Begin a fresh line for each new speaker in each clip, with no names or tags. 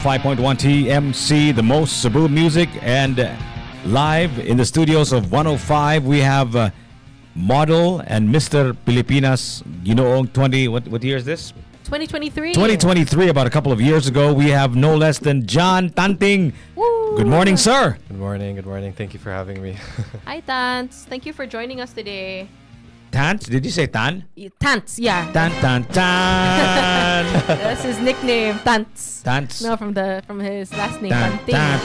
5.1 TMC, the most Cebu music, and live in the studios of 105, we have model and Mr. Pilipinas, Ginoong 20, what year is this?
2023.
2023, about a couple of years ago. We have no less than John Tanting.
Woo!
Good morning, sir.
Good morning. Thank you for having me.
Hi, Tants. Thank you for joining us today.
Tant? Did you say Tan?
Tants, yeah.
Tan.
That's his nickname, Tants.
Tants.
No, from his last name,
Tant.
Tanting.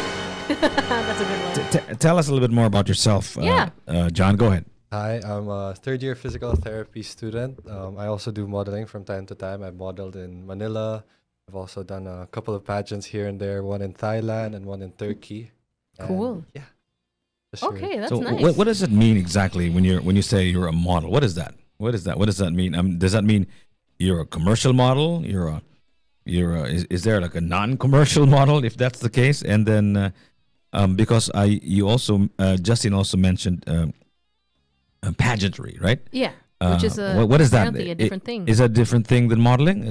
That's a good one.
Tell us a little bit more about yourself.
Yeah.
John, go ahead.
Hi, I'm a third-year physical therapy student. I also do modeling from time to time. I've modeled in Manila. I've also done a couple of pageants here and there, one in Thailand and one in Turkey.
Cool.
Yeah.
Okay, that's
So
nice.
what does it mean exactly when you say you're a model? What is that? What does that mean? Does that mean you're a commercial model? Is there like a non-commercial model if that's the case? And then because Justin also mentioned pageantry, right?
Yeah, which is
what is that?
apparently a different thing.
Is that a different thing than modeling?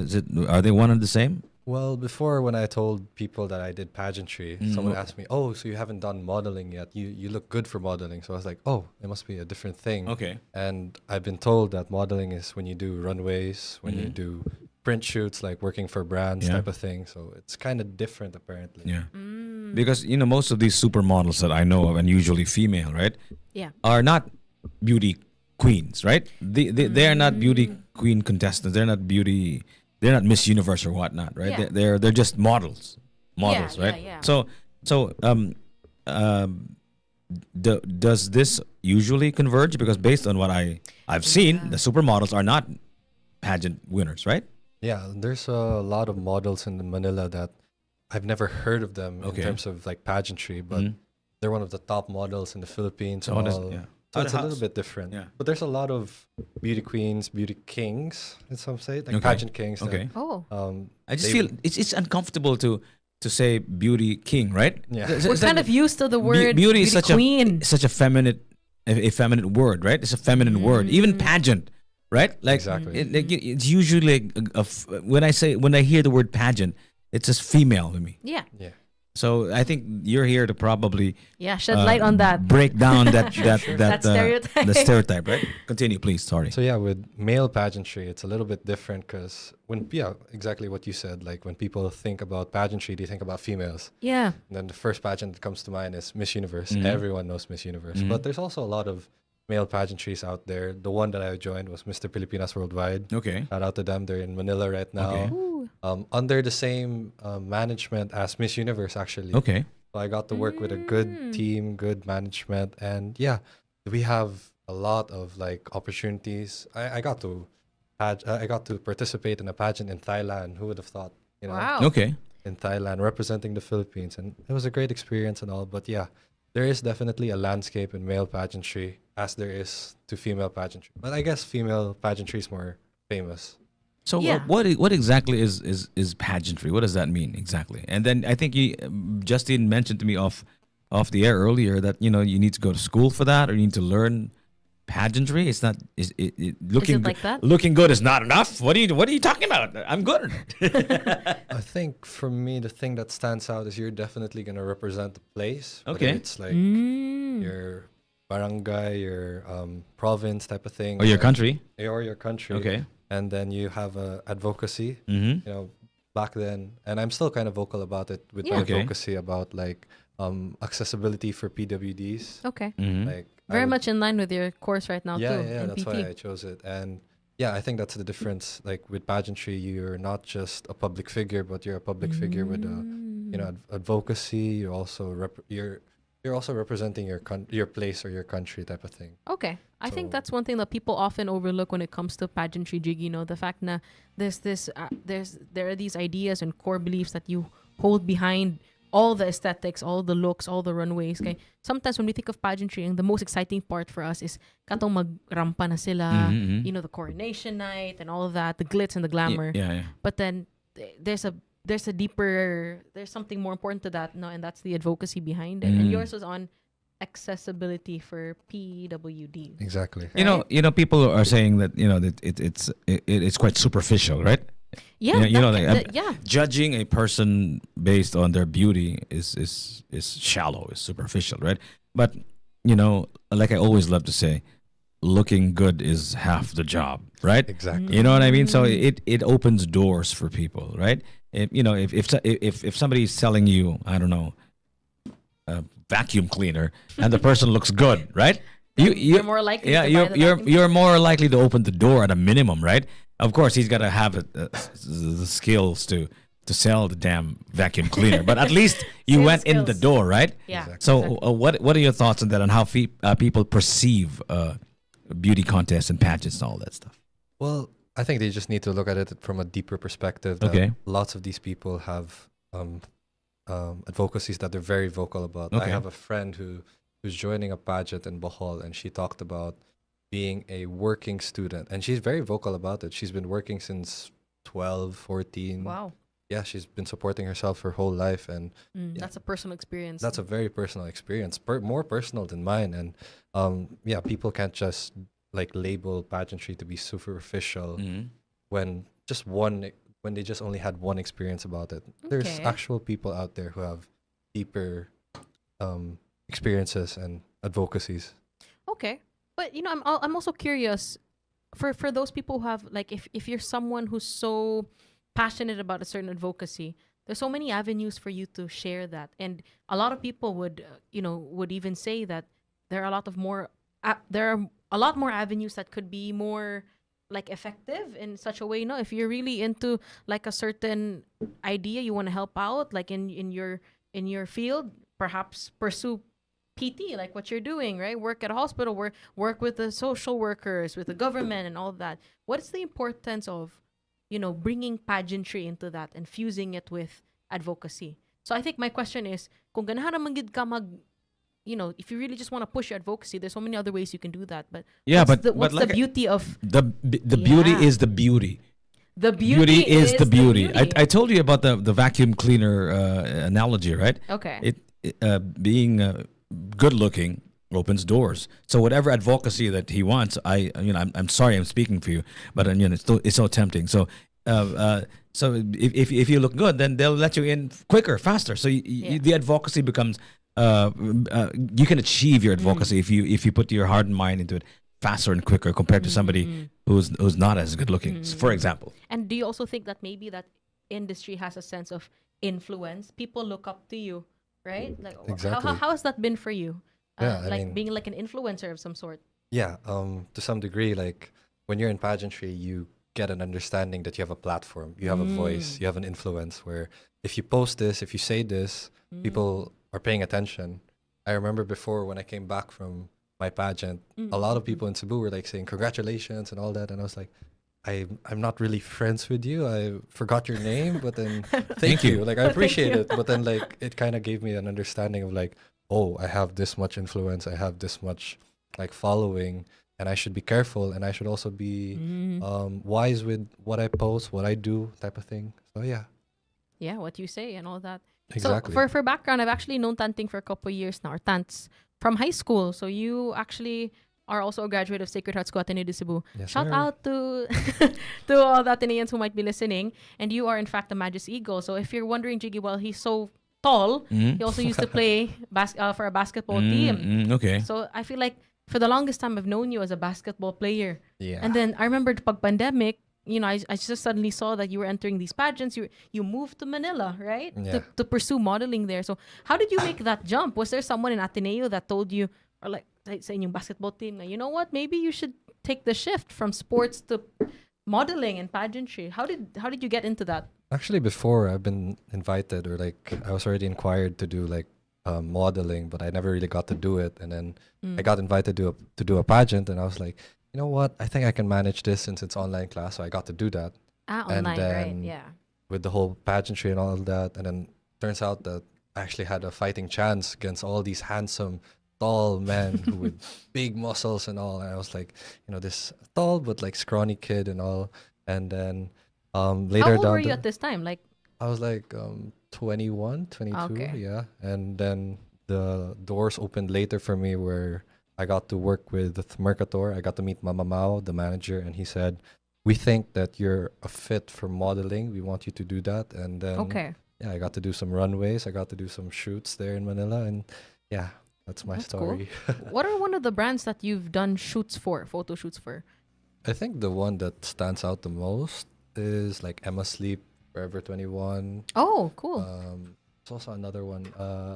Are they one and the same?
Well, before when I told people that I did pageantry, someone asked me, "Oh, so you haven't done modeling yet? You look good for modeling." So I was like, "Oh, it must be a different thing."
Okay.
And I've been told that modeling is when you do runways, when you do print shoots, like working for brands type of thing. So it's kind of different, apparently.
Yeah. Because most of these supermodels that I know of, and usually female, right?
Yeah.
Are not beauty queens, right? They are not beauty queen contestants. They're not Miss Universe or whatnot, right?
Yeah.
They're just models, right?
Yeah.
So does this usually converge? Because based on what I've seen, the supermodels are not pageant winners, right?
Yeah, there's a lot of models in Manila that I've never heard of them in terms of like pageantry, but they're one of the top models in the Philippines.
So
So it's a little bit different.
Yeah.
But there's a lot of beauty queens, beauty kings, as some say, like
Okay.
pageant kings.
Okay.
Oh,
I just feel it's uncomfortable to say beauty king, right?
Yeah.
we're kind of used to the word
beauty is such
queen.
such a feminine word, right? It's a feminine word. Even pageant, right? Like
Exactly.
it's usually when I hear the word pageant, it's just female to me.
Yeah.
Yeah.
So I think you're here to probably
Shed light on that.
break down that
stereotype.
the stereotype, right? Continue, please. Sorry.
So yeah, with male pageantry, it's a little bit different because exactly what you said. Like when people think about pageantry, they think about females.
Yeah.
And then the first pageant that comes to mind is Miss Universe. Everyone knows Miss Universe. But there's also a lot of male pageantries out there. The one that I joined was Mr. Pilipinas Worldwide.
Okay.
Shout out to them. They're in Manila right now.
Okay.
Ooh.
Under the same management as Miss Universe, actually.
Okay.
So I got to work with a good team, good management, and yeah, we have a lot of like opportunities. I got to participate in a pageant in Thailand. Who would have thought?
Wow.
Okay.
In Thailand, representing the Philippines, and it was a great experience and all. But yeah, there is definitely a landscape in male pageantry as there is to female pageantry. But I guess female pageantry is more famous.
So
Yeah.
what exactly is pageantry? What does that mean exactly? And then I think Justin mentioned to me off the air earlier that you need to go to school for that, or you need to learn pageantry. It's not looking
like that?
Looking good is not enough. What are you talking about? I'm good.
I think for me, the thing that stands out is you're definitely gonna represent the place.
Okay.
Whether it's like your barangay, your province type of thing,
Or your country.
or your country.
Okay.
And then you have advocacy.
Mm-hmm.
Back then, and I'm still kind of vocal about it with my
Okay.
advocacy about like accessibility for PWDs.
Okay.
Mm-hmm.
Like I
Very
would-
much in line with your course right now
yeah,
too.
yeah, that's
NPT.
why I chose it. And yeah, I think that's the difference. Like with pageantry, you're not just a public figure, but you're a public figure with advocacy. You're also you're also representing your place or your country type of thing.
Okay. I think
So-
that's one thing that people often overlook when it comes to pageantry, Jiggy. The fact that there are these ideas and core beliefs that you hold behind all the aesthetics, all the looks, all the runways. Okay? Sometimes when we think of pageantry, the most exciting part for us is katong magrampa na sila, the coronation night and all of that, the glitz and the glamour.
Yeah.
But then there's something more important to that, and that's the advocacy behind it. And yours was on accessibility for PWD.
Exactly.
People are saying that that it's quite superficial, right?
Yeah,
You know,
yeah.
judging a person based on their beauty is shallow, is superficial, right? But you know, like I always love to say, looking good is half the job, right?
Exactly.
You know what I mean? So
Mm.
it opens doors for people, right? You know, if somebody's selling you, I don't know, a vacuum cleaner, and the person looks good, right?
Then you're more likely
Yeah,
to buy the vacuum
you're more likely to open the door at a minimum, right? Of course, he's got to have the skills to sell the damn vacuum cleaner, but at least you
Sales
went in the
skills.
door, right?
Yeah.
Exactly.
So,
exactly.
what are your thoughts on that, on how people perceive beauty contests and pageants and all that stuff?
Well, I think they just need to look at it from a deeper perspective. That
Okay.
lots of these people have advocacies that they're very vocal about. I
Okay.
have a friend who's joining a pageant in Bohol, and she talked about being a working student, and she's very vocal about it. She's been working since 12, 14.
Wow.
Yeah, she's been supporting herself her whole life, and
Mm, that's a personal experience.
that's a very personal experience, more personal than mine. And yeah, people can't just like label pageantry to be superficial
Mhm.
when when they just only had one experience about it. There's
Okay.
actual people out there who have deeper experiences and advocacies.
Okay. But I'm also curious for those people who have, like, if you're someone who's so passionate about a certain advocacy, there's so many avenues for you to share that. And a lot of people would would even say that there are a lot of more there are a lot more avenues that could be more like effective in such a way. No, if you're really into like a certain idea, you want to help out like in your field, perhaps pursue PT, like what you're doing, right? Work at a hospital, work with the social workers, with the government, and all that. What is the importance of, bringing pageantry into that and fusing it with advocacy? So I think my question is, kung ganahan naman gid ka if you really just want to push your advocacy, there's so many other ways you can do that. But
Yeah,
what's
like
the beauty of
the beauty
Yeah.
is the beauty.
the
Beauty is the beauty.
beauty.
I told you about the vacuum cleaner analogy, right?
Okay.
Being good looking opens doors. So whatever advocacy that he wants, I'm sorry I'm speaking for you, but it's so tempting. So if you look good, then they'll let you in quicker, faster. So
Yeah.
the advocacy becomes you can achieve your advocacy if you put your heart and mind into it faster and quicker compared to somebody who's not as good looking. For example.
And do you also think that maybe that industry has a sense of influence? People look up to you, right? Like
Exactly.
how has that been for you?
Yeah, I
like
mean-
being like an influencer of some sort.
Yeah, to some degree, like when you're in pageantry, you get an understanding that you have a platform, you have a voice, you have an influence where if you post this, if you say this, people are paying attention. I remember before when I came back from my pageant, a lot of people in Cebu were like saying congratulations and all that, and I was like, I'm not really friends with you. I forgot your name, but then thank you. Like I appreciate it, but then like it kind of gave me an understanding of like, oh, I have this much influence, I have this much like following, and I should be careful, and I should also be wise with what I post, what I do, type of thing. So yeah,
Yeah, what you say and all that.
exactly.
So for background, I've actually known Tanting for a couple of years now, or Tants, from high school. So you actually are also a graduate of Sacred Heart School Ateneo de Cebu.
Yes,
Shout
sir.
out to to all the Ateneans who might be listening. And you are in fact a Magis Eagle. So if you're wondering, Jiggy, well, he's so tall. He also used to play for a basketball team.
Okay.
So I feel like for the longest time I've known you as a basketball player.
Yeah.
And then I remember pag pandemic, I just suddenly saw that you were entering these pageants. You moved to Manila, right?
Yeah.
To pursue modeling there. So how did you make that jump? Was there someone in Ateneo that told you, or like sa inyong basketball team, na, you know what, maybe you should take the shift from sports to modeling and pageantry? How did you get into that?
Actually, before I've been invited, or like I was already inquired to do like modeling, but I never really got to do it. And then I got invited to do a pageant, and I was like, you know what? I think I can manage this since it's online class. So I got to do that
Online, right?
then-
Yeah.
with the whole pageantry and all that. And then turns out that I actually had a fighting chance against all these handsome, tall men who with big muscles and all. And I was like, this tall but like scrawny kid and all. And then later
How old
down
were you
the-
at this time? Like,
I was like 21, 22,
Okay.
yeah. And then the doors opened later for me where I got to work with Mercator. I got to meet Mama Mao, the manager, and he said, we think that you're a fit for modeling. We want you to do that. And then,
Okay.
yeah, I got to do some runways. I got to do some shoots there in Manila. And yeah, that's my
That's cool.
story.
What are one of the brands that you've done photo shoots for?
I think the one that stands out the most is like Emma Sleep, Forever 21.
Oh, cool.
There's also another one,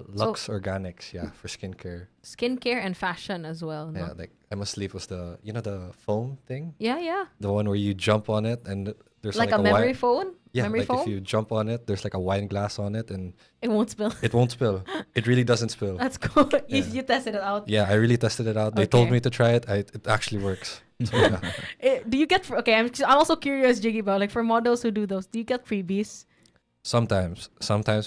Lux Organics, yeah, for skincare.
Skincare and fashion as well. No?
Yeah, like Emma Sleep was the foam thing,
Yeah.
the one where you jump on it and there's
Like
like,
a memory phone?
yeah,
Memory
like
foam?
if you jump on it, there's like a wine glass on it and
It won't spill.
it won't spill. It really doesn't spill.
That's cool.
Yeah.
You tested it out.
Yeah, I really tested it out. They told
Okay.
me to try it. It actually works. So, yeah.
Do you get okay? I'm also curious, Jiggy, about like for models who do those. Do you get freebies?
Sometimes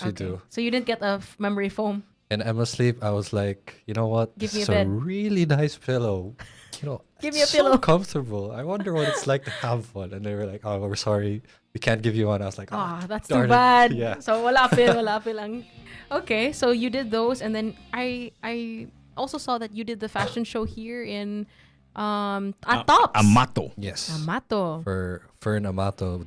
we do.
So you didn't get a memory foam.
In Emma Sleep, I was like, you know what?
Give me
It's
a
a
bed.
really nice pillow. You know,
Give me a
it's
pillow.
So comfortable. I wonder what it's like to have one. And they were like, oh, we're sorry. We can't give you one. I was like,
Ah,
oh,
that's
darn
too
it."
bad.
Yeah.
So wala pil lang. Okay, so you did those, and then I also saw that you did the fashion show here in at Tops.
Amato.
Yes.
Amato.
For Fern Amato,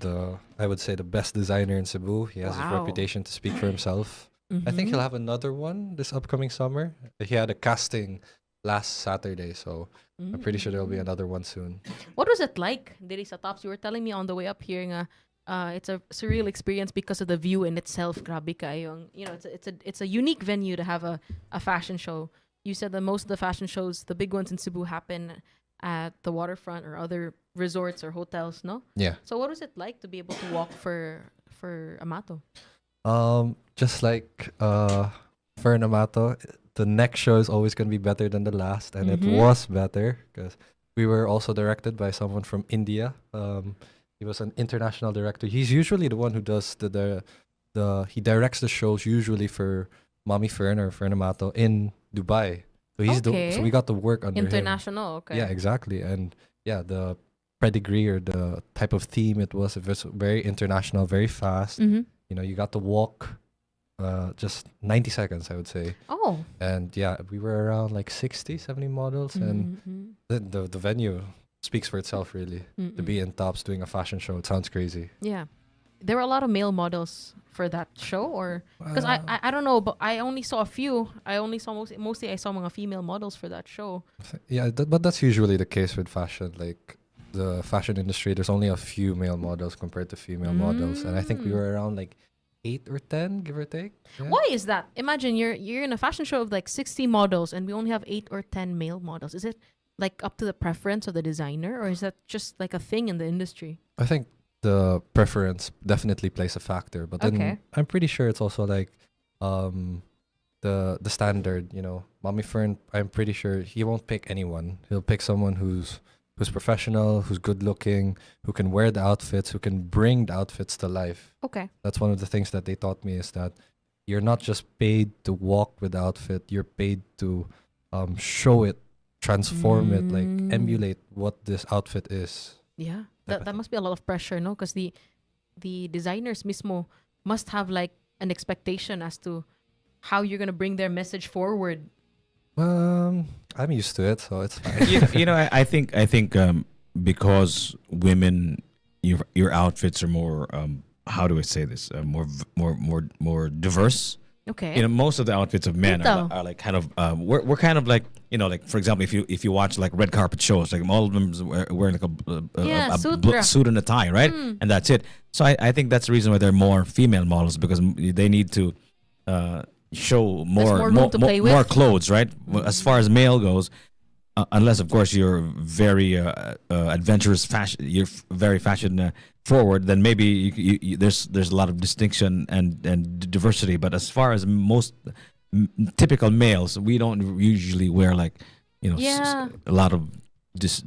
I would say the best designer in Cebu. He has his
Wow.
reputation to speak for himself. I think he'll have another one this upcoming summer. He had a casting last Saturday, so I'm pretty sure there'll be another one soon.
What was it like, diri sa Tops? You were telling me on the way up here nga, it's a surreal experience because of the view in itself. Grabe kayong, you know, it's a unique venue to have a fashion show. You said that most of the fashion shows, the big ones in Cebu, happen at the waterfront or other resorts or hotels, no?
Yeah.
So what was it like to be able to walk for Amato?
Just like Fern Amato, the next show is always going to be better than the last, and it was better because we were also directed by someone from India. He was an international director. He's usually the one who does he directs the shows usually for Mommy Fern or Fern Amato in Dubai. So so we got to work under him.
International, okay.
Yeah, exactly. And yeah, the pedigree or the type of theme it was very international, very fast. You know, you got to walk just 90 seconds, I would say.
Oh.
And yeah, we were around like 60, 70 models. And the venue speaks for itself, really. To be in Tops doing a fashion show, it sounds crazy.
Yeah. There were a lot of male models for that show, or because I don't know, but I only saw a few. I only saw mostly I saw mga female models for that show.
Yeah, but that's usually the case with fashion. Like the fashion industry, there's only a few male models compared to female models, and I think we were around like 8 or 10, give or take. Yeah.
Why is that? Imagine you're in a fashion show of like 60 models, and we only have 8 or 10 male models. Is it like up to the preference of the designer, or is that just like a thing in the industry?
I think the preference definitely plays a factor, but then I'm pretty sure it's also like the standard, you know. Mommy Fern, I'm pretty sure he won't pick anyone. He'll pick someone who's professional, who's good looking, who can wear the outfits, who can bring the outfits to life.
Okay.
That's one of the things that they taught me, is that you're not just paid to walk with the outfit, you're paid to show it, transform it, like emulate what this outfit is.
Yeah. That must be a lot of pressure, no? Because the designers mismo must have like an expectation as to how you're gonna bring their message forward.
I'm used to it, so it's fine.
you know, I think because women, your outfits are more how do I say this? More diverse.
Okay.
You know, most of the outfits of men are like kind of we're kind of like, you know, like for example, if you watch like red carpet shows, like all of them wearing like a suit and a tie, right? And that's it. So I think that's the reason why there are more female models, because they need to show more clothes, right? Well, as far as male goes, unless of course you're very adventurous fashion, you're very fashion forward, then maybe you there's a lot of distinction and diversity. But as far as most typical males, we don't usually wear like, you know, a lot of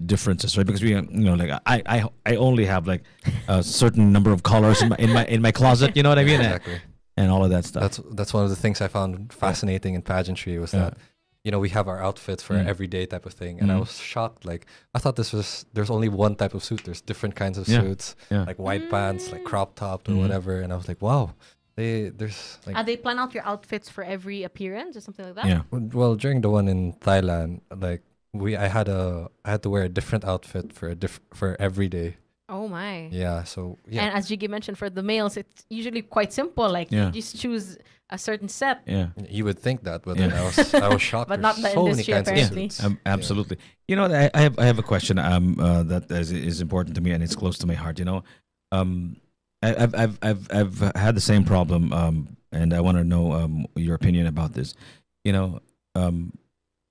differences, right? Because we, you know, like I only have like a certain number of colors in my closet, you know what I mean?
Exactly.
And all of that stuff.
That's one of the things I found fascinating in pageantry, was that, you know, we have our outfits for everyday type of thing, and I was shocked. Like, I thought there's only one type of suit. There's different kinds of suits, like white pants, like crop topped or whatever. And I was like, wow, there's like.
They plan out your outfits for every appearance or something like that?
Yeah.
Well, during the one in Thailand, like I had to wear a different outfit for every day.
Oh my.
Yeah, so yeah,
And as Jiggy mentioned, for the males, it's usually quite simple. Like
Yeah.
you just choose a certain set.
Yeah.
you would think that, but
Yeah.
then I was shocked.
But
There's
not the
so many
industry,
kinds
apparently.
of suits.
Absolutely. You know, I have a question that is important to me and it's close to my heart. You know, I've had the same problem, and I want to know your opinion about this. You know,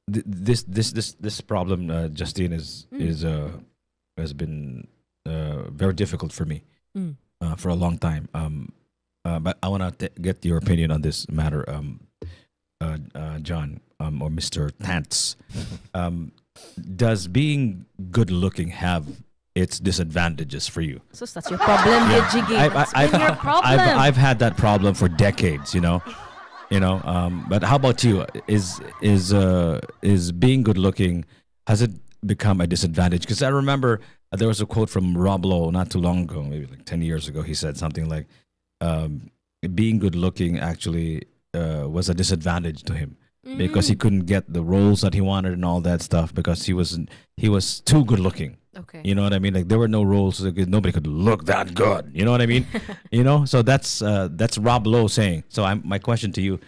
this problem, Justine, is has been very difficult for me
Mm.
for a long time. But I want to get your opinion on this matter, John, or Mr. Tants. Does being good looking have its disadvantages for you?
So that's your problem, yeah. Jiggy. That's been your problem.
I've had that problem for decades, you know. But how about you? Is being good looking, has it become a disadvantage? Because I remember there was a quote from Rob Lowe not too long ago, maybe like 10 years ago. He said something like, being good looking actually was a disadvantage to him because he couldn't get the roles that he wanted and all that stuff because he was too good looking.
Okay.
You know what I mean? Like there were no roles. Like, nobody could look that good. You know what I mean? So that's Rob Lowe saying. So my question to you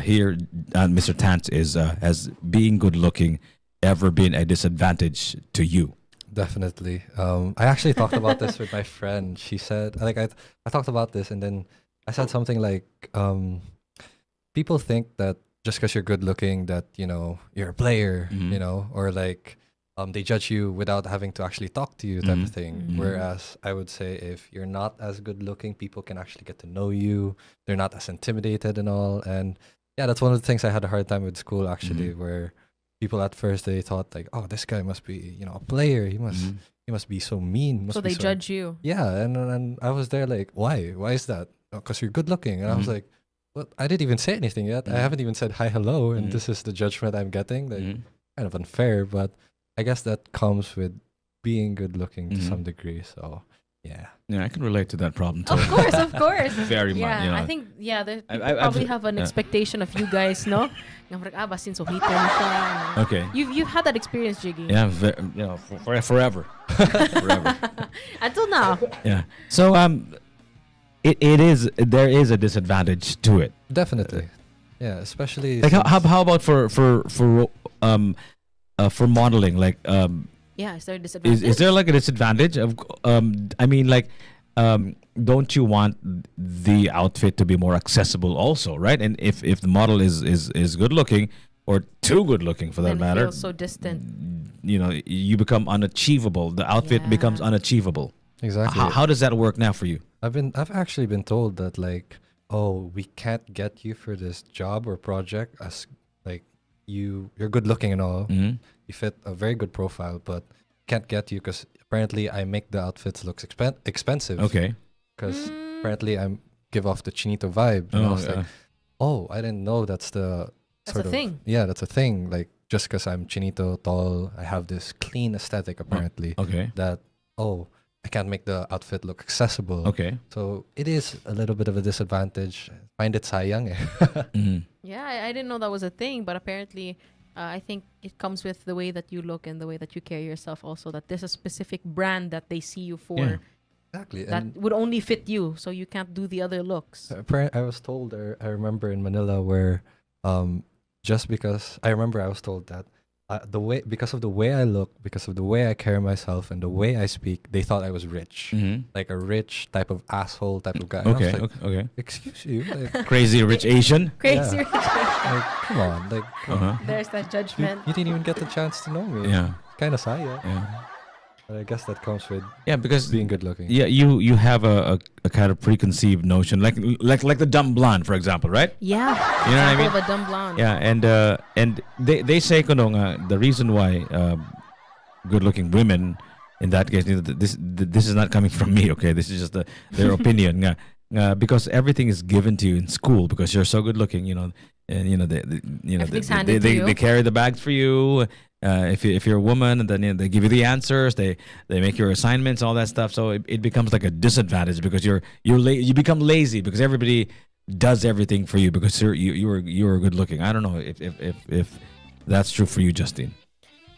here, Mr. Tant, is has being good looking ever been a disadvantage to you?
Definitely. I actually talked about this with my friend. She said, like, I talked about this, and then I said something like, people think that just because you're good looking, that you're a player, or like, they judge you without having to actually talk to you, type of thing. Whereas I would say if you're not as good looking, people can actually get to know you. They're not as intimidated and all. And yeah, that's one of the things I had a hard time with school actually, where people at first they thought like, oh, this guy must be a player. He must be so mean.
So they judge you.
Yeah, and I was there like, why? Why is that? Because you're good looking. And I was like, well, I didn't even say anything yet. I haven't even said hi, hello, and this is the judgment I'm getting. Like, kind of unfair, but I guess that comes with being good looking to some degree. So yeah.
Yeah, I can relate to that problem too.
Of course.
Very much.
Yeah, I think they probably have an expectation of you guys, no? Basin so siya.
Okay.
You've had that experience, Jiggy.
Yeah, forever. Forever.
Until now.
Yeah. So there is a disadvantage to it.
Definitely. Yeah, especially
like how about for modeling, like
yeah, is there a disadvantage?
is there like a disadvantage of I mean, like don't you want the outfit to be more accessible also, right? And if the model is good looking or too good looking for that
then
matter,
it feels so distant.
You become unachievable. The outfit becomes unachievable.
Exactly.
How does that work now for you?
I've actually been told that like, oh, we can't get you for this job or project as like you're good looking and all. You fit a very good profile, but can't get you because apparently I make the outfits look expensive.
Okay.
Because apparently I give off the chinito vibe. And I was like, oh, I didn't know that's the
That's a thing.
Yeah, that's a thing. Like just because I'm chinito, tall, I have this clean aesthetic apparently.
Okay.
That I can't make the outfit look accessible.
Okay.
So it is a little bit of a disadvantage. Find it sayang eh.
Yeah, I didn't know that was a thing, but apparently I think it comes with the way that you look and the way that you carry yourself also, that there's a specific brand that they see you for.
Yeah.
Exactly.
That
And
would only fit you, so you can't do the other looks.
I was told, I remember in Manila where just because I remember I was told that because of the way I look, because of the way I carry myself and the way I speak, they thought I was rich, like a rich type of asshole type of guy. And I was like,
Okay.
excuse you, like,
Crazy rich Asian.
Crazy.
like, come on, like
There's that judgment.
you didn't even get the chance to know me.
Yeah.
Kind of saya.
Yeah.
But I guess that comes with
Because
being good looking.
yeah, you have a kind of preconceived notion, like the dumb blonde, for example, right?
Yeah.
You know what I mean?
Of a dumb blonde.
Yeah, and they say the reason why good-looking women, in that case, this is not coming from me, okay? This is just their opinion. Because everything is given to you in school because you're so good-looking, and
Everything's handed to you.
they carry the bags for you. If you're a woman, and then they give you the answers, they make your assignments, all that stuff. So it becomes like a disadvantage because you become lazy because everybody does everything for you because you're good looking. I don't know if that's true for you, Justine.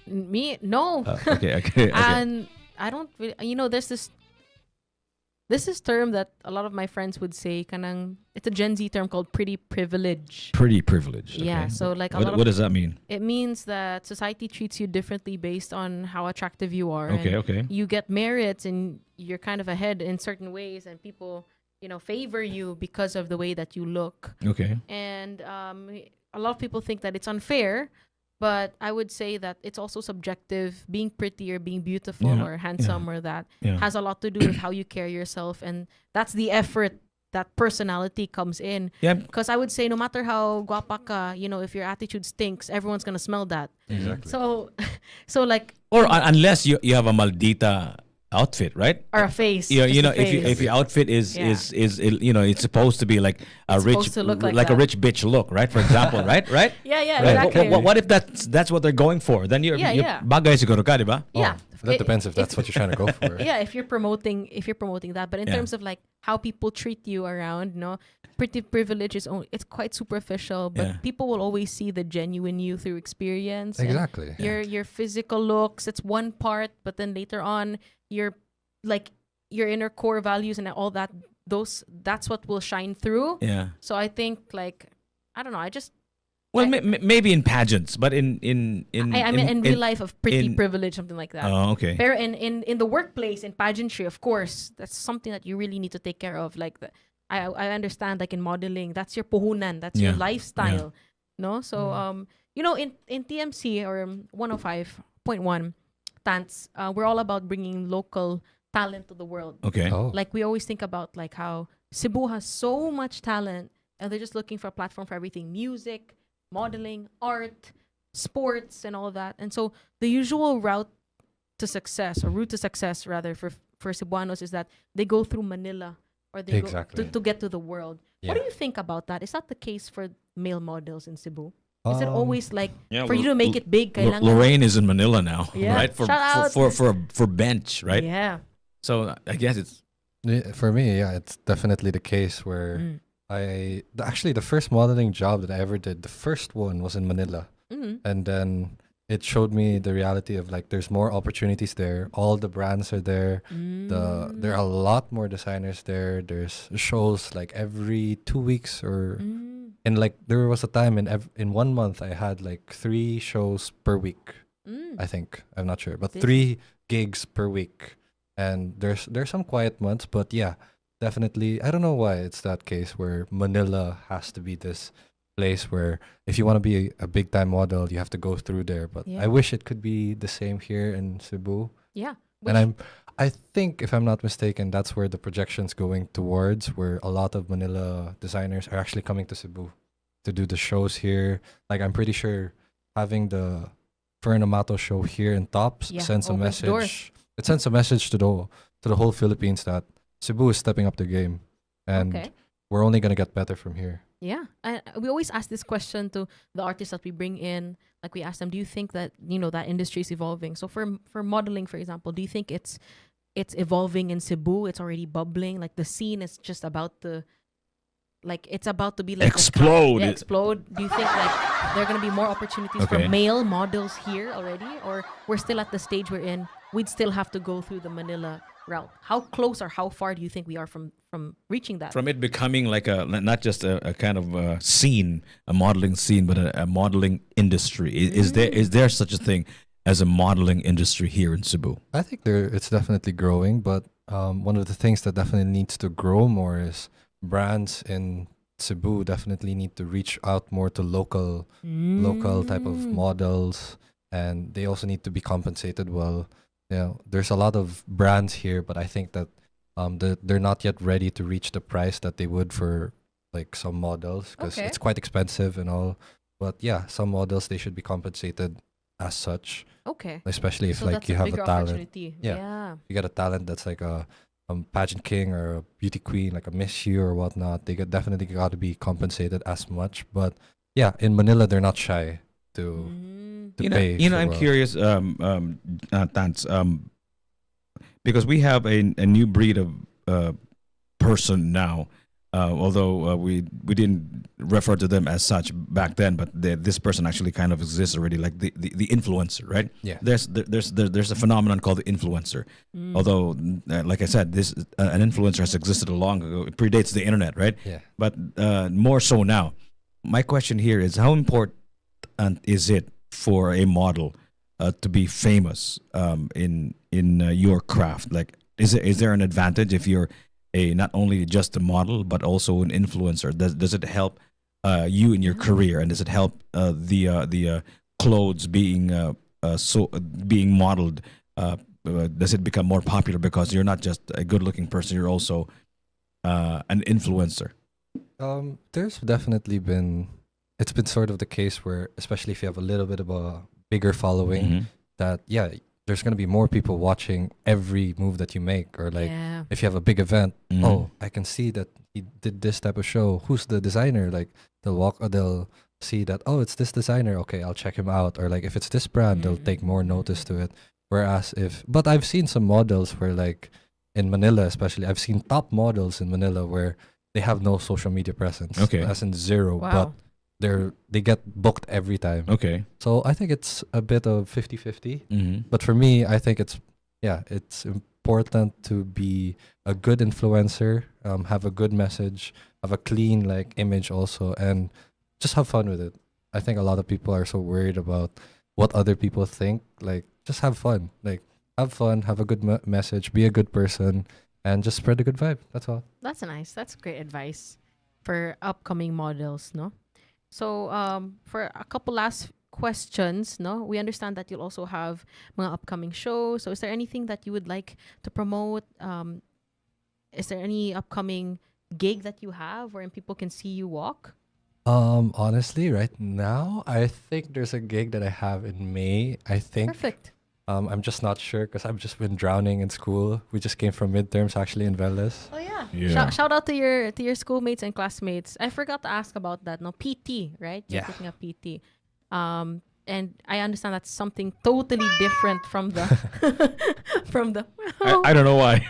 Me? No.
Okay.
And I don't really, there's this This is term that a lot of my friends would say, kanang, it's a Gen Z term called pretty privilege.
Pretty privileged.
Yeah,
okay.
so like a
What,
lot
what
of
does that mean?
it means that society treats you differently based on how attractive you are.
Okay,
and
okay.
you get merits and you're kind of ahead in certain ways, and people, favor you because of the way that you look.
Okay.
And a lot of people think that it's unfair, but I would say that it's also subjective. Being pretty or being beautiful
Yeah,
or handsome or that
Yeah.
has a lot to do with how you carry yourself, and that's the effort that personality comes in.
Yeah.
Because I would say no matter how guapa ka, if your attitude stinks, everyone's gonna smell that.
Exactly.
So, so like
Or unless you have a maldita outfit, right?
or a face.
You
just
know,
a
if
face.
your outfit is
Yeah.
it's supposed to be like a
It's
rich,
supposed to look like
a
that.
rich bitch look, right? For example, right?
yeah,
Right.
exactly.
What if that's what they're going for? Then you're
Yeah.
bagay siguro ka, di ba?
Yeah.
That depends if that's what you're trying to go for.
Yeah, if you're promoting that, but in
Yeah.
terms of like how people treat you around, pretty privilege it's quite superficial, but
Yeah.
people will always see the genuine you through experience. and
Exactly.
Your physical looks, it's one part, but then later on your inner core values and all that, that's what will shine through.
Yeah.
So I think like I don't know, I just
Well,
I-
maybe in pageants, but in
I mean in real life of pretty privilege, something like that.
Oh, okay.
Pero in the workplace, in pageantry, of course, that's something that you really need to take care of. Like I understand, like in modeling, that's your puhunan, that's your
Yeah.
lifestyle, no? So in TMC or 105.1 Tants, we're all about bringing local talent to the world.
Okay.
Oh.
Like we always think about like how Cebu has so much talent, and they're just looking for a platform for everything: music, modeling, art, sports, and all that. And so the usual route to success, or route to success rather, for Cebuanos is that they go through Manila, or they
Exactly.
go to get to the world.
Yeah.
What do you think about that? Is that the case for male models in Cebu? Is it
Um,
always like
Yeah,
for you to make it big? Kailangan,
Lorraine is in Manila now,
Yeah.
right?
Shout out.
For bench, right?
Yeah.
So I guess it's
For me, yeah, it's definitely the case where
Mm.
actually the first modeling job that I ever did, the first one was in Manila.
Mm.
And then it showed me the reality of like there's more opportunities there. All the brands are there. There are a lot more designers there. There's shows like every 2 weeks and like there was a time in 1 month I had like 3 shows per week. I think, I'm not sure, but
This-
3 gigs per week. And there's some quiet months, but yeah, definitely I don't know why it's that case where Manila has to be this place where if you want to be a big time model, you have to go through there. But
Yeah.
I wish it could be the same here in Cebu.
Yeah.
And I think if I'm not mistaken, that's where the projection's going towards, where a lot of Manila designers are actually coming to Cebu to do the shows here. Like I'm pretty sure having the Fern Amato show here in Tops
Yeah,
sends a
opens doors.
message. It sends a message to the whole Philippines that Cebu is stepping up the game, and
Okay.
we're only gonna get better from here.
Yeah, and we always ask this question to the artists that we bring in. Like we ask them, do you think that that industry is evolving? So for modeling, for example, do you think it's evolving in Cebu? It's already bubbling. Like the scene is just about to, like it's about to be like
Explode.
explode. Do you think like there are gonna be more opportunities for
Okay.
male models here already, or we're still at the stage we're in? We'd still have to go through the Manila route. How close or how far do you think we are from reaching that?
from it becoming like not just a kind of a scene, a modeling scene, but a modeling industry. Is there such a thing as a modeling industry here in Cebu?
I think it's definitely growing, but one of the things that definitely needs to grow more is brands in Cebu definitely need to reach out more to local type of models, and they also need to be compensated well. There's a lot of brands here, but I think that they're not yet ready to reach the price that they would for like some models, because
Okay.
it's quite expensive and all. But yeah, some models, they should be compensated as such,
Okay.
especially if
So
like
that's
you
a
have
bigger
a talent.
opportunity.
Yeah. You got a talent that's like a pageant king or a beauty queen, like a Miss U or whatnot, they definitely got to be compensated as much. But yeah, in Manila, they're not shy to pay.
I'm curious, Tans, because we have a new breed of person now. Although we didn't refer to them as such back then, but this person actually kind of exists already, like the influencer, right?
Yeah.
There's a phenomenon called the influencer. Although, like I said, this an influencer has existed long ago. It predates the internet, right?
Yeah.
But more so now. My question here is, how important is it for a model to be famous in your craft? Like, is there an advantage if you're not only just a model but also an influencer? Does it help you in your career, and does it help the clothes being being modeled? Does it become more popular because you're not just a good-looking person, you're also an influencer?
There's definitely been, it's been sort of the case where, especially if you have a little bit of a bigger following, that there's going to be more people watching every move that you make, or like if you have a big event, oh, I can see that he did this type of show. Who's the designer? Like they'll see that, oh, it's this designer. Okay, I'll check him out. Or like if it's this brand, they'll take more notice to it. Whereas but I've seen some models where, like in Manila especially, I've seen top models in Manila where they have no social media presence.
Okay.
As in zero, but they get booked every time.
Okay.
So I think it's a bit of 50-50. But for me, I think it's important to be a good influencer, have a good message, have a clean like image also, and just have fun with it. I think a lot of people are so worried about what other people think. Like, just have fun. Like, have fun, have a good message, be a good person, and just spread a good vibe. That's all.
That's nice. That's great advice for upcoming models, no? So, for a couple last questions, no? We understand that you'll also have mga upcoming shows. So, is there anything that you would like to promote? Is there any upcoming gig that you have wherein people can see you walk?
Honestly, right now, I think there's a gig that I have in May. I think.
Perfect.
I'm just not sure because I've just been drowning in school. We just came from midterms actually in Veles.
Oh yeah.
Yeah.
Shout out to your schoolmates and classmates. I forgot to ask about that. No, PT, right? You're
Yeah.
taking a PT. And I understand that's something totally different from the from the
I don't know why.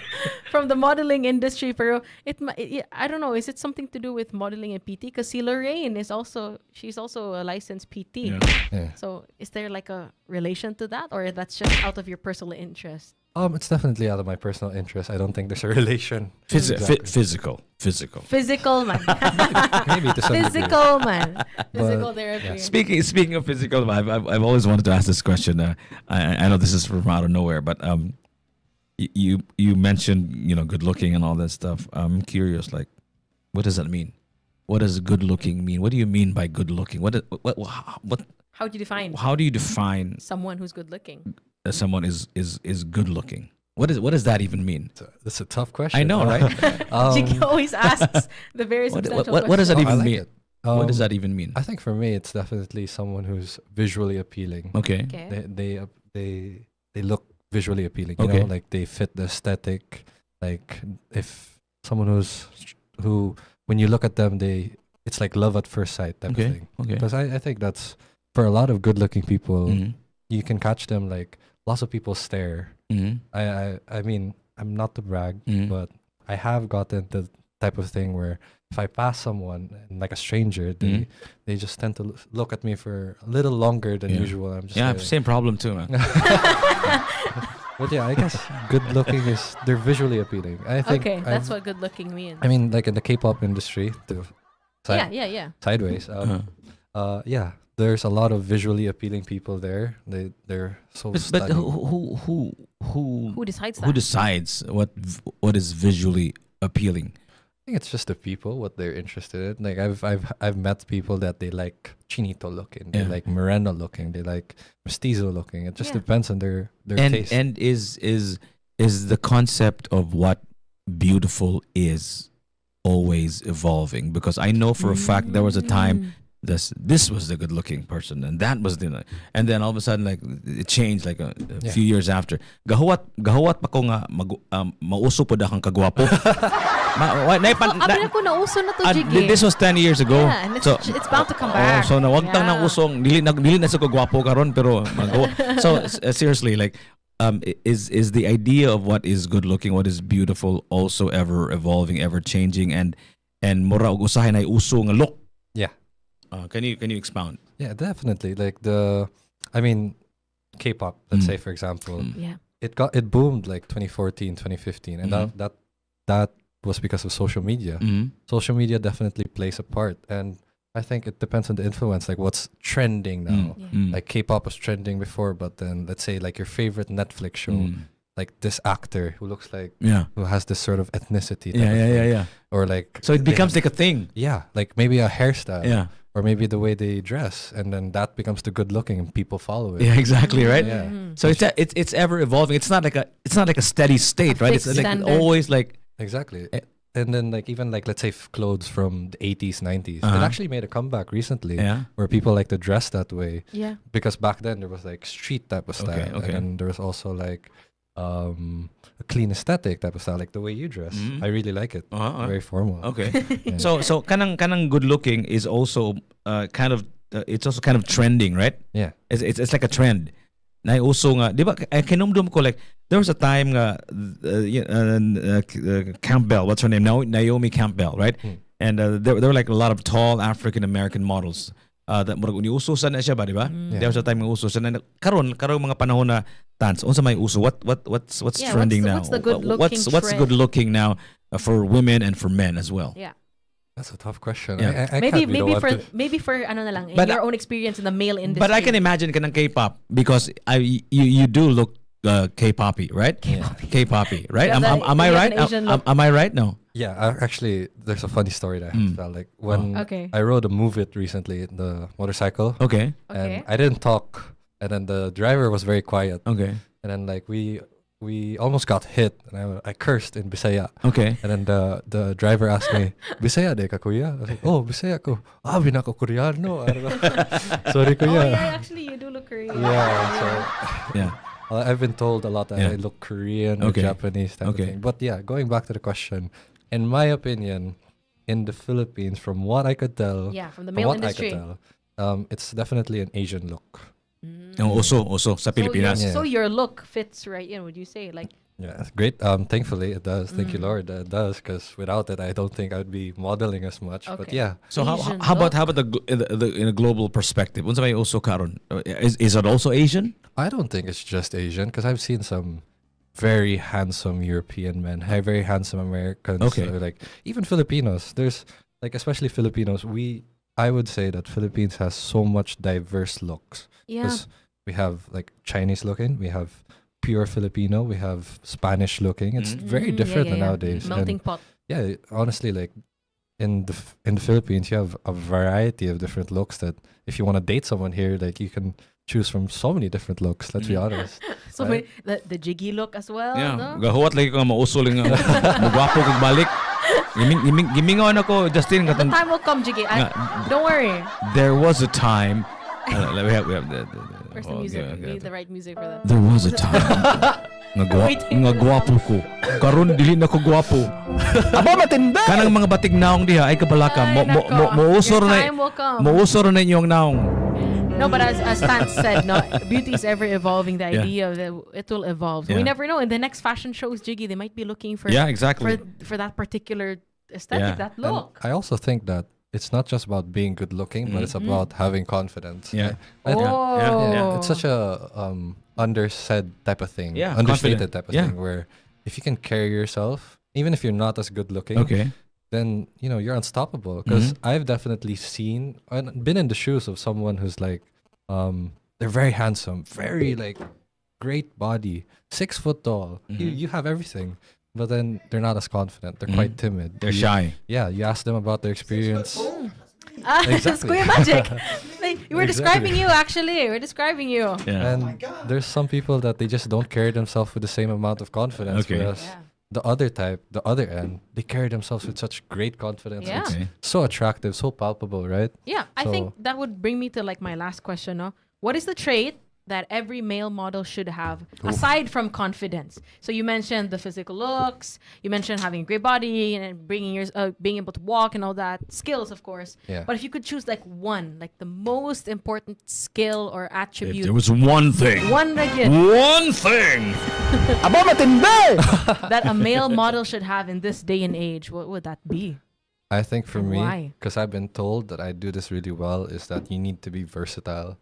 from the modeling industry. Pero I don't know. Is it something to do with modeling and PT? Because si Lorraine she's also a licensed PT.
Yeah.
Yeah.
So is there like a relation to that, or that's just out of your personal interest?
It's definitely out of my personal interest. I don't think there's a relation.
Physical.
Physical man.
Maybe to some degree.
Physical man. Physical
But,
therapy.
Speaking of physical, I've always wanted to ask this question. I know this is from out of nowhere, but you mentioned good looking and all that stuff. I'm curious, like, what does that mean? What does good looking mean? What do you mean by good looking? What
How do you define
How do you define
someone who's good looking?
that someone is good looking? What does that even mean?
That's a tough question.
I know, right?
Jiggy always asks the very substantial
what does that
question.
even
I like
mean?
it.
What does that even mean?
I think for me, it's definitely someone who's visually appealing.
Okay.
Okay.
They look visually appealing. You
Okay.
know, like they fit the aesthetic. Like if someone who when you look at them, it's like love at first sight type of
Okay.
thing.
Okay.
Because I think that's for a lot of good-looking people,
Mhm.
you can catch them like lots of people stare.
Mhm.
I mean, I'm not to brag,
Mhm.
but I have gotten the type of thing where if I pass someone and like a stranger, they just tend to look at me for a little longer than
Yeah.
usual. I'm just
Yeah,
like,
same problem too, man.
but yeah, I guess good looking they're visually appealing. I think
Okay, that's what good looking means.
I mean, like in the K-pop industry,
Yeah.
sideways. Yeah, there's a lot of visually appealing people there. They're so.
But
stunning.
Who decides that?
who decides what is visually appealing?
I think it's just the people, what they're interested in. Like I've met people that they like chinito looking, they
Yeah.
like moreno looking, they like mestizo looking. It just
Yeah.
depends on their
And
taste.
and is the concept of what beautiful is always evolving? Because I know for a fact there was a time this was the good looking person and that was and then all of a sudden like it changed like a
Yeah.
few years after. Gahuwat pa ko nga mauso po da kang kagwapo.
Abi na ko nauso na to, Jiggy.
This was 10 years ago.
Yeah, and it's bound to come back.
So na wag tang
Yeah.
nang usong dili na sa kagwapo karon pero so seriously, like is the idea of what is good looking, what is beautiful also ever evolving, ever changing, and mura og usahay na uso nga look.
Yeah.
Can you expound?
Yeah, definitely. Like I mean, K-pop. Let's say, for example,
Yeah.
it boomed like 2014, 2015, and that was because of social media. Social media definitely plays a part, and I think it depends on the influence. Like what's trending now. Like K-pop was trending before, but then let's say like your favorite Netflix show, like this actor who looks like who has this sort of ethnicity. Type of thing. Or like
So it becomes like a thing.
Yeah, like maybe a hairstyle.
Yeah.
Or maybe the way they dress, and then that becomes the good looking, and people follow it.
Yeah, exactly, right?
Yeah.
So it's ever evolving. It's not like a steady state, right? It's
fixed
like
standard.
always like
Exactly. And then like even like let's say clothes from the 80s, 90s. It actually made a comeback recently where people like to dress that way.
Yeah.
Because back then there was like street type of style.
Okay.
And there was also like a clean aesthetic type of style, like the way you dress. I really like it. Very formal.
Okay.
Yeah.
So kanang good looking is also kind of it's also kind of trending, right?
Yeah.
It's like a trend. Na uso nga, di ba? Kinumdum ko like there was a time nga Campbell, what's her name? Naomi Campbell, right? And there were like a lot of tall African American models. That murag uniuso na siya ba, di ba? There was a time nga uso siya na karon mga panahon na dance. Unsa may uso? What's trending now?
What's the good looking
what's good looking now for women and for men as well?
Yeah.
That's a tough question.
Yeah.
I can't be the one to-
maybe for ano na lang, in
But,
your own experience in the male industry.
But I can imagine kanang K-pop because you do look K-poppy, right? K-poppy, right?
You have
Am I
you have
right?
an Asian look.
Am I right? No.
Yeah, actually, there's a funny story that I have to tell. Like when
Okay.
I rode a Move It recently in the motorcycle,
Okay.
Okay.
and I didn't talk, and then the driver was very quiet,
Okay.
and then like we almost got hit, and I cursed in Bisaya,
Okay.
and then the driver asked me, "Bisaya de ka kuya?" I was like, "Oh, Bisaya ko." Ah, binako Koreano. Sorry
Oh
kuya.
yeah, actually you do look Korean.
Yeah.
I've been told a lot that
Yeah.
I look Korean
Okay.
or Japanese type of thing. But yeah, going back to the question, in my opinion, in the Philippines, from what I could tell,
Yeah, from the
from
male
what
industry.
I could tell, it's definitely an Asian look.
Also sa Pilipinas.
Yeah.
So your look fits right in, would you say? Like
Yeah, it's great. Thankfully it does. Thank you, Lord, that it does. Because without it, I don't think I'd be modeling as much. But
Okay.
yeah,
So
Asian
how about in a global perspective? Unsa may also karon? Is it also Asian?
I don't think it's just Asian because I've seen some very handsome European men, very handsome Americans,
Okay.
like even Filipinos. There's like especially Filipinos. I would say that Philippines has so much diverse looks.
yeah.
'Cause we have like Chinese looking, we have pure Filipino, we have Spanish looking. It's very different nowadays. And
Melting pot.
yeah, honestly, like in the Philippines, you have a variety of different looks that if you want to date someone here, like you can choose from so many different looks. Let's be honest.
So
Right.
the jiggy look as well,
Yeah.
no?
Gahuwat lagi ko nga mausol nga. Magwapo kag balik. Gimingon ako Justin
The
katong
time will come, Jiggy.
Nga.
Don't worry.
there was a time we have
Where's the music? We need the right music for that.
There was a time nga gwapo ko. Karon dili na ko gwapo. Aba matindi. Kanang mga batig naong diha ay kabalaka.
Ay, nako.
Mousor
Your
na
time will come.
mousor na inyong naong.
No, but as Stans said, no, beauty is ever evolving. The
Yeah.
idea of that it will evolve.
Yeah.
We never know. In the next fashion shows, Jiggy, they might be looking for
Yeah, exactly.
for that particular aesthetic,
Yeah.
that
And
look.
I also think that it's not just about being good looking, but it's about having confidence.
Yeah.
Oh.
Yeah, it's such a undersaid type of thing,
Yeah,
understated
confident.
type of
Yeah.
thing, where if you can carry yourself, even if you're not as good looking,
Okay.
then you're unstoppable. Because I've definitely seen and been in the shoes of someone who's like, they're very handsome, very like great body, 6 foot tall. You have everything, but then they're not as confident. They're quite timid.
They're
You-
shy.
Yeah, you ask them about their experience.
Square magic. We're describing
Exactly.
you, actually. We're describing you.
Yeah.
And there's some people that they just don't carry themselves with the same amount of confidence.
Okay.
Whereas
Yeah.
the other type, the other end, they carry themselves with such great confidence.
Yeah.
It's
Okay.
so attractive, so palpable, right?
Yeah, I
So-
think that would bring me to like my last question. No? What is the trait that every male model should have aside from confidence? So you mentioned the physical looks, you mentioned having a great body and being able to walk and all that, skills of course.
Yeah.
But if you could choose like one, like the most important skill or
If
attribute,
there was one thing.
one again
One thing. Aba matindi.
that a male model should have in this day and age, what would that be?
I think for
And
me,
why?
because I've been told that I do this really well, is that you need to be versatile.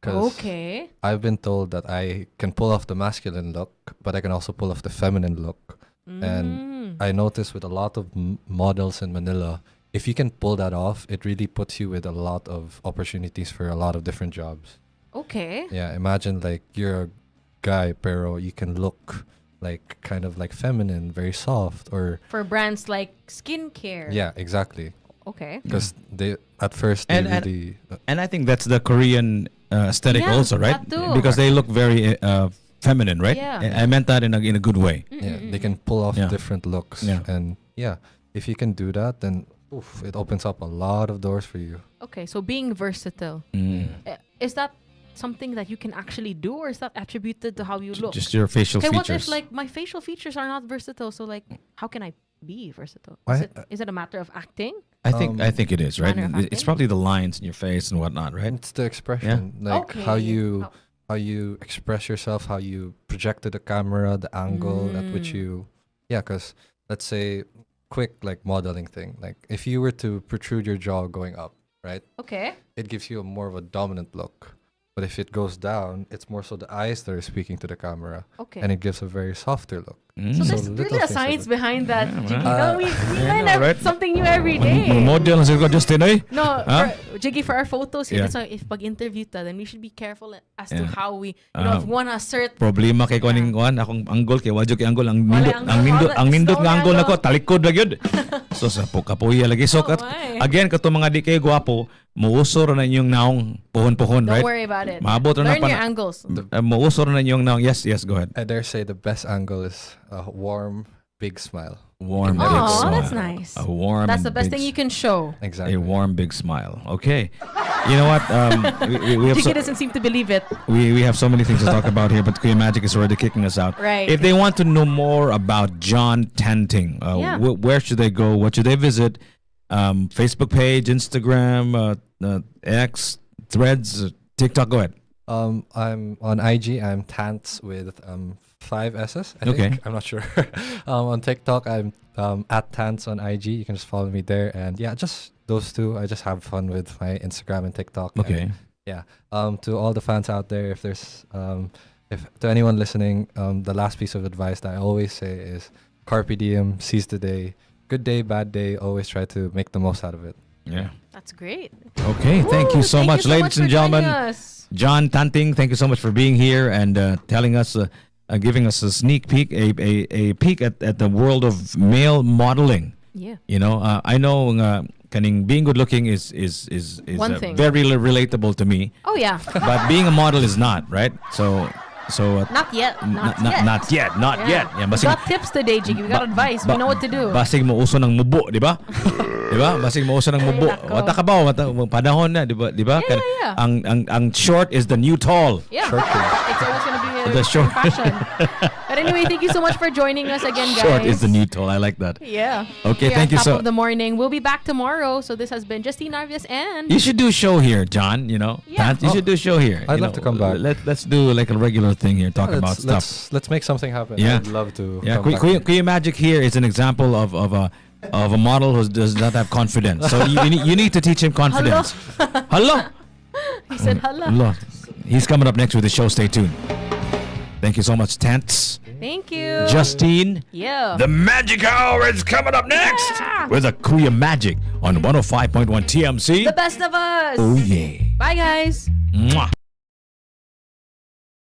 Because
Okay.
I've been told that I can pull off the masculine look, but I can also pull off the feminine look. And I notice with a lot of models in Manila, if you can pull that off, it really puts you with a lot of opportunities for a lot of different jobs.
Okay.
Yeah, imagine like you're a guy, pero you can look like kind of like feminine, very soft, or
For brands like skincare.
yeah, exactly.
Okay.
Because they at first they
And-
really
And I think that's the Korean aesthetic
Yeah,
also, right?
that too.
Because they look very feminine, right?
Yeah.
I meant that in a good way.
yeah, they can pull off
Yeah.
different looks.
Yeah.
And yeah, if you can do that, then oof, it opens up a lot of doors for you.
Okay. So being versatile, is that something that you can actually do, or is that attributed to how you look?
Just your facial
Okay, what
features.
if like my facial features are not versatile? So like, how can I be versatile?
Why-
Is it a matter of acting?
I think it is, right?
manner of
It's
acting?
probably the lines in your face and whatnot, right?
It's the expression, like
Okay.
how you express yourself, how you project to the camera, the angle at which you, yeah. Because let's say, quick like modeling thing, like if you were to protrude your jaw going up, right,
Okay.
it gives you a more of a dominant look. But if it goes down, it's more so the eyes that are speaking to the camera,
Okay.
and it gives a very softer look.
So
Mm.
there's
So little
really a
things like
science
that.
behind that.
Yeah,
Jiggy.
well.
No, we learn
know, right?
something new every day.
Model na ko Justin, eh?
No,
Huh?
Jiggy, for our photos,
Yeah.
so if pag-interview ta, then we should be careful as to
Yeah.
how we, if we want to assert.
Problema kay kuning kuan akong angle kay wadyo kay angle ang
Wala
nindot
angle, wala.
ang nindot
Stone
nga angle
angle.
nako talikod ra gyud. So sa kapuya lagi so
Oh, my.
again kato mga di kay gwapo muusor na inyong naong pohon-pohon,
Don't
right?
worry about it.
Maabot ra na
Learn your angles.
muusor na inyong naong yes go ahead.
I dare say the best angle is a warm, big smile.
Warm
Oh,
big smile.
that's nice.
A warm
That's
and
the best
big
thing you can show.
Exactly.
a warm big smile. Okay. You know what? We have
Jiggy doesn't seem to believe it.
we have so many things to talk about here, but Kuya Magic is already kicking us out.
Right.
If they want to know more about John Tanting,
Yeah.
where should they go? What should they visit? Facebook page, Instagram, X, Threads, TikTok. Go ahead.
I'm on IG. I'm Tants with 5 S's. I think.
Okay.
I'm not sure. On TikTok, I'm at Tants on IG. You can just follow me there. And yeah, just those two. I just have fun with my Instagram and TikTok. And
Okay.
yeah. To all the fans out there, if there's if to anyone listening, the last piece of advice that I always say is carpe diem, seize the day. Good day, bad day. Always try to make the most out of it.
Yeah.
That's great.
Okay. Thank you so much, ladies and
for joining
gentlemen.
us.
John Tanting, thank you so much for being here and telling us, giving us a sneak peek, a peek at the world of male modeling.
Yeah.
You know, I know kaning being good looking is
One thing.
very relatable to me,
Oh yeah.
but being a model is not, right? So
Not yet. Not yet.
not
Yeah.
yet. Yeah,
We
basig
got tips today, Jiggy. We got advice. We know what to do.
basig mo uso ng mubo, di ba? Di ba? Basig mo uso ng
Ay,
mubo.
nako.
Wata ka ba? Panahon na, di ba? Di ba?
Yeah, yeah.
Ang short is the new tall.
Yeah.
Short king.
It's always going to be
The short-
fashion. But anyway, thank you so much for joining us again, guys.
Short is the new tall. I like that.
Yeah.
Okay,
Here
thank
at
you
Top
so.
of the morning. We'll be back tomorrow. So this has been Justine Narvias and
You should do a show here, John. You know,
Yeah.
You should do a show here.
I'd
You
love
know,
to come back.
Let's do like a regular thing here, talk about stuff.
Let's make something happen.
Yeah.
I'd love to.
Yeah,
come back.
Kuya Magic here is an example of a model who does not have confidence. So you need to teach him confidence. Hello.
he said hello.
Hello. He's coming up next with the show. Stay tuned. Thank you so much, Tants.
Thank you.
Justine.
Yeah.
The Magic Hour is coming up next
Yeah.
with a Kuya Magic on 105.1 TMC.
The best of us.
Oh yeah.
Bye, guys.
Mwah.